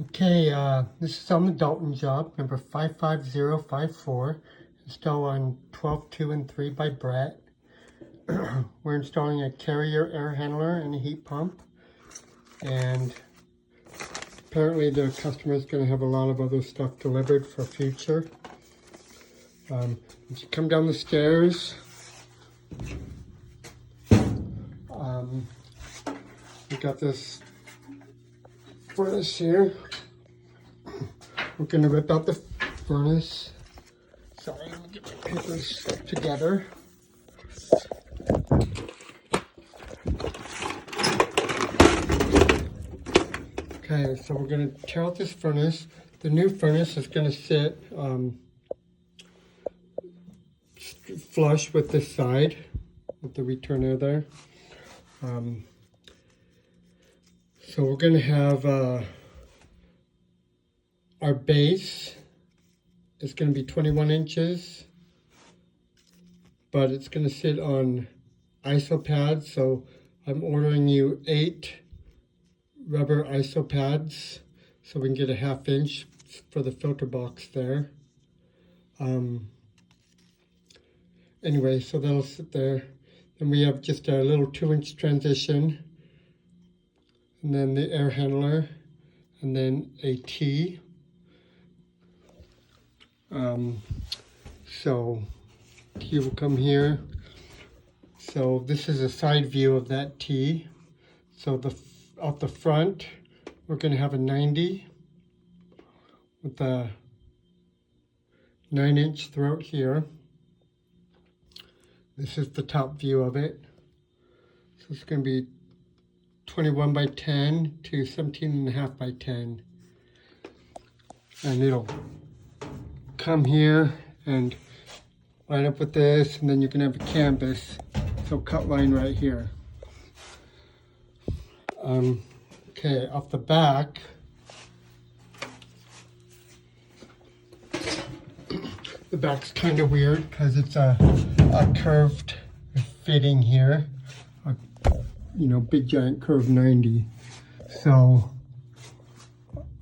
Okay, this is on the Dalton job, number 55054, installed on 12, 2, and 3 by Brett. We're installing a carrier air handler and a heat pump, and apparently the customer is going to have a lot of other stuff delivered for future. As you come down the stairs, we got this furnace here. We're going to rip out the furnace. Sorry, let me get my papers together. Okay, so we're going to tear out this furnace. The new furnace is going to sit flush with this side, with the return air there. So we're going to have our base is going to be 21 inches, but it's going to sit on ISO pads. So I'm ordering you 8 rubber ISO pads so we can get a 1/2 inch for the filter box there. Anyway, so that'll sit there. Then we have just a little 2-inch transition, and then the air handler, and then a T. So T will come here. So this is a side view of that T. So off the front, we're going to have a 90 with a 9-inch throat here. This is the top view of it. So it's going to be 21 by 10 to 17.5 by 10. And it'll come here and line up with this, and then you can have a canvas. So cut line right here. Okay, off the back, the back's kind of weird because it's a curved fitting here, big giant curved 90. So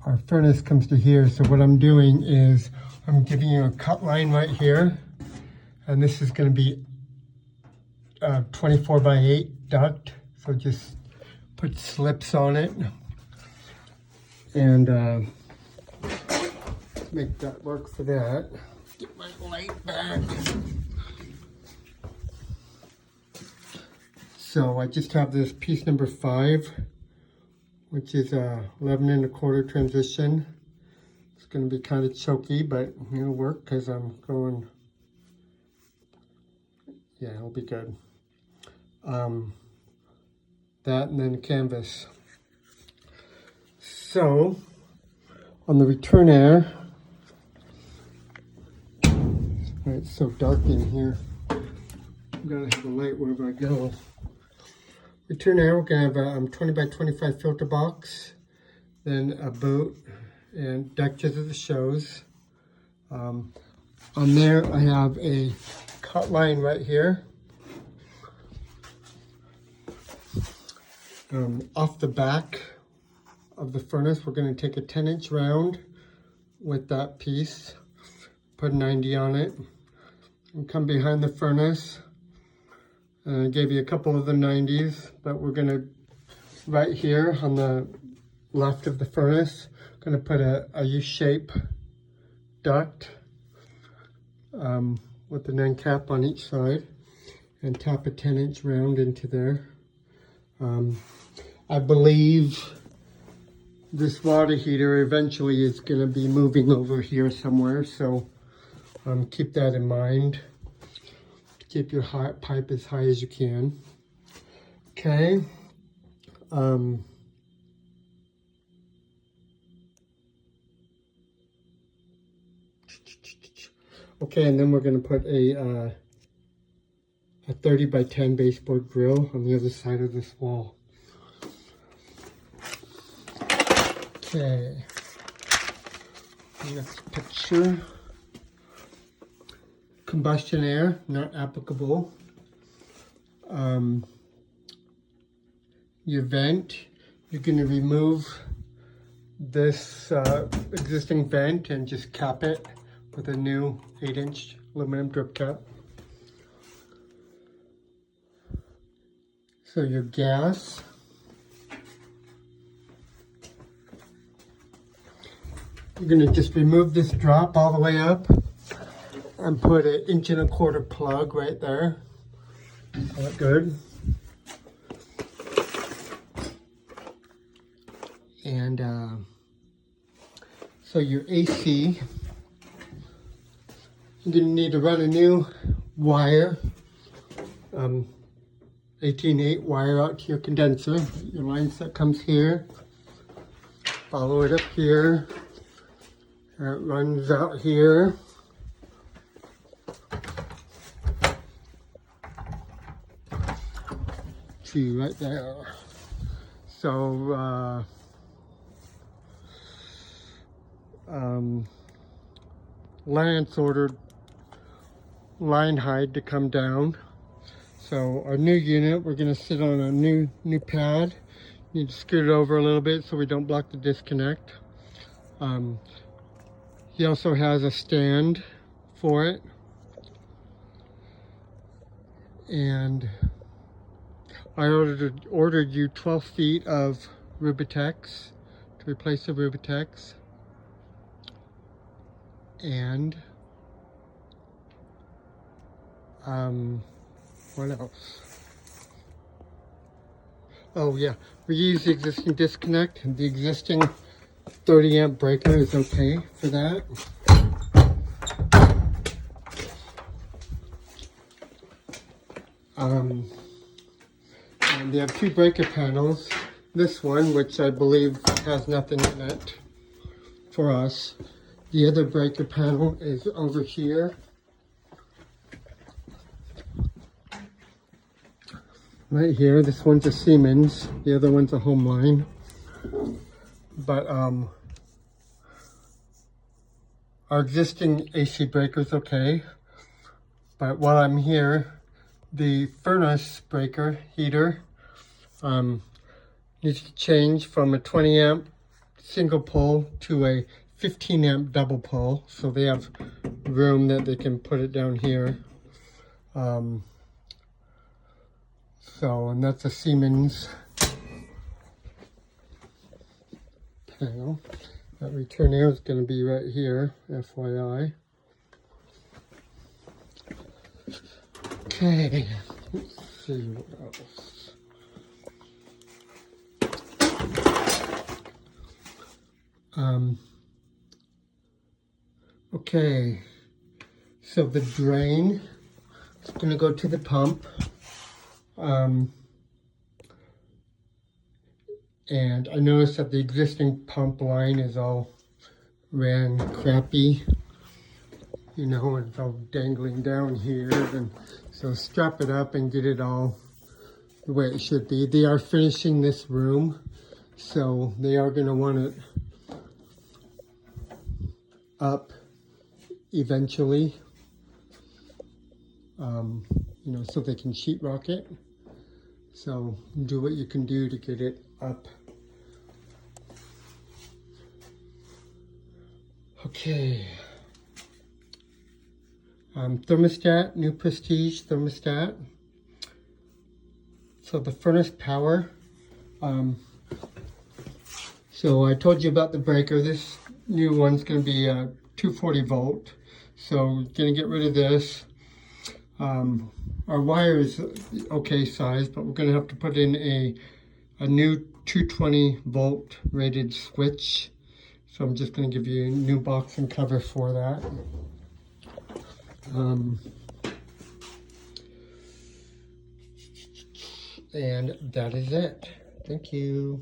our furnace comes to here. So what I'm doing is I'm giving you a cut line right here, and this is going to be 24 by 8 duct. So just put slips on it and make that work for that. Get my light back. So I just have this piece number 5, which is a 11 1/4 transition. It's going to be kind of choky, but it'll work because I'm going, yeah, it'll be good. That and then canvas. So on the return air, it's so dark in here. I'm gonna have a light wherever I go. Return air, we're gonna have a 20 by 25 filter box, then a boot and deck just as it shows. On there, I have a cut line right here. Off the back of the furnace, we're going to take a 10-inch round with that piece, put 90 on it, and come behind the furnace. I gave you a couple of the 90s, but we're going to, right here on the left of the furnace, going to put a U-shape duct with an end cap on each side and tap a 10-inch round into there. I believe this water heater eventually is going to be moving over here somewhere, so keep that in mind. Keep your pipe as high as you can. Okay. Okay, and then we're going to put a 30 by 10 baseboard grill on the other side of this wall. Okay, next picture. Combustion air, not applicable. Your vent, you're going to remove this existing vent and just cap it with a new 8-inch aluminum drip cap. So your gas, you're going to just remove this drop all the way up and put an 1.25 inch plug right there. Look good. And so your AC, you're going to need to run a new wire, 18/8 wire out to your condenser. Your line set comes here, follow it up here, and it runs out here. See right there. So Lance ordered line height to come down. So our new unit, we're going to sit on a new pad. Need to scoot it over a little bit so we don't block the disconnect. He also has a stand for it. And I ordered you 12 feet of Rubitex to replace the Rubitex. And what else? Oh yeah, we use the existing disconnect, and the existing 30 amp breaker is okay for that. And they have 2 breaker panels. This one, which I believe has nothing in it for us. The other breaker panel is over here. Right here, this one's a Siemens, the other one's a home line. But our existing AC breaker is okay. But while I'm here, the furnace breaker heater needs to change from a 20 amp single pole to a 15 amp double pole. So they have room that they can put it down here. And that's a Siemens panel. That return air is going to be right here, FYI. Okay, let's see what else. Okay, so the drain is going to go to the pump. And I noticed that the existing pump line is all ran crappy, you know, it's all dangling down here, and so strap it up and get it all the way it should be. They are finishing this room, so they are going to want it up eventually, you know, so they can sheetrock it. So do what you can do to get it up. Okay. Thermostat, new Prestige thermostat. So the furnace power. So I told you about the breaker. This new one's going to be a 240 volt. So we're going to get rid of this. Our wire is okay size, but we're going to have to put in a new 220 volt rated switch. So I'm just going to give you a new box and cover for that. And that is it. Thank you.